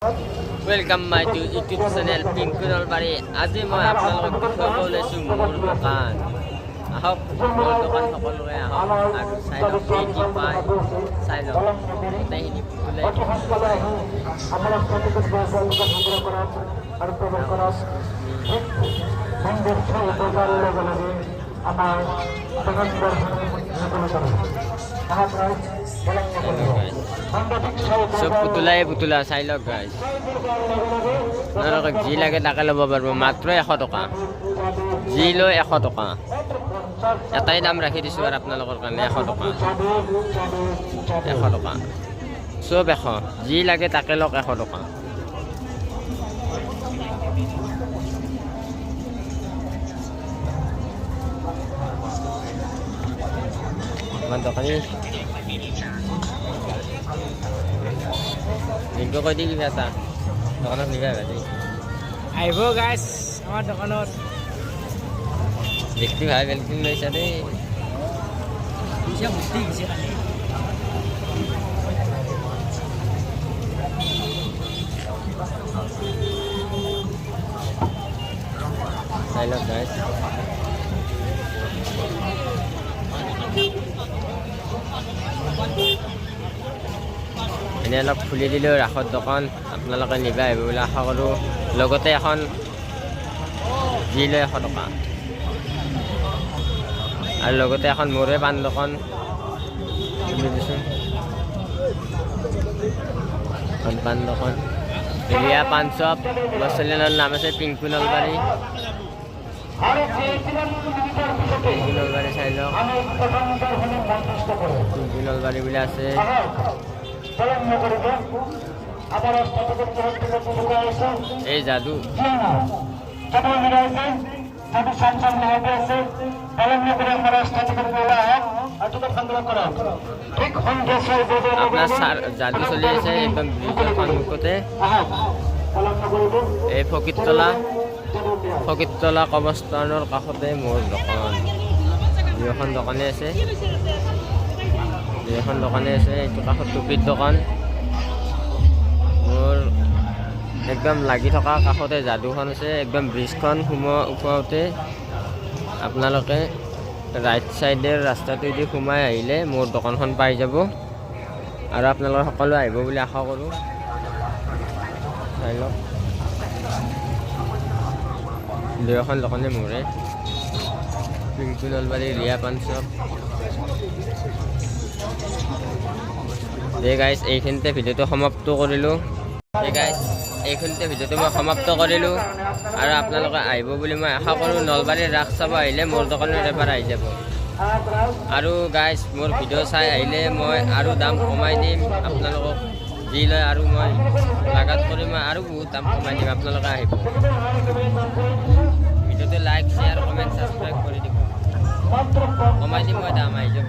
Welcome my YouTube channel Pinku Nalbari. আজি মই আপোনালোকক দেখুৱাব লৈছো মোৰ দোকান। আহক মোৰ দোকান সকলোৱে আহক আৰু চাই লওক কি কি পায় চাই লওক গোটেইখিনি ফুলে সব পুতুলা চাই লওক গাইজ আপোনালোকক যি লাগে তাকে ল'ব পাৰিব মাত্ৰ 100 টকা যি লৈ 100 টকা এটাই দাম ৰাখি দিছোঁ আৰু আপোনালোকৰ কাৰণে 100 টকা সব 100 যি লাগে তাকে লওক 100 টকা আমার দোকানে লিংক কৈ দি কিবা এটা দোকানত নিবা ভাই আহিব গাইস আমাৰ দোকানত দেখি ভাই বেলকিন লৈছা দেই পিছে মুক্তি গিছে কালি চাই লওক গাইস এনে অলপ খুলি দিলেও ৰাসৰ দোকান আপোনালোকে নিবা আহিব বুলি আশা কৰোঁ লগতে এখন যি লৈ 100 টকা আৰু লগতে এখন মোৰে পাণ দোকান পাণ দোকান ৰিয়া পাণ শ্বপ মোৰ চেনেলৰ নাম আছে পিংকু নলবাৰী চাই লওক পিংকু নলবাৰী বুলি আছে এই যাদু আপনাৰ যাদু চলি আছে একদম ব্ৰিজেৰ সন্মুখতে এই ফকিৰতলা কবৰস্থানৰ কাষতে মোৰ দোকান দুখন দোকানে আছে এইটো কাষত টুপিৰ দোকান মোৰ একদম লাগি থকা কাষতে যাদুখন আছে একদম ব্ৰিজখন সোমাওঁতে আপোনালোকে ৰাইট সাইডৰ ৰাস্তাটোদি সোমাই আহিলে মোৰ দোকানখন পাই যাব আৰু আপোনালোকে সকলো আহিব বুলি আশা কৰোঁ চাই লওক দুখন দোকানে মোৰে পিংকু নলবাৰী ৰিয়া পাণ শ্বপ গাইজ এইখিনিতে ভিডিঅ'টো সমাপ্ত কৰিলোঁ মই সমাপ্ত কৰিলোঁ আৰু আপোনালোকে আহিব বুলি মই আশা কৰোঁ নলবাৰীৰ ৰাস চাব আহিলে মোৰ দোকানত এবাৰ আহি যাব আৰু গাইজ মোৰ ভিডিঅ' চাই আহিলে মই আৰু দাম কমাই দিম আপোনালোকক যি লয় আৰু মই লাগাত কৰি মই আৰু বহুত দাম কমাই দিম আপোনালোকে আহিব ভিডিঅ'টো লাইক শ্বেয়াৰ কমেণ্ট ছাবস্ক্ৰাইব কৰি দিব কমাই দিম মই দাম আহি যাব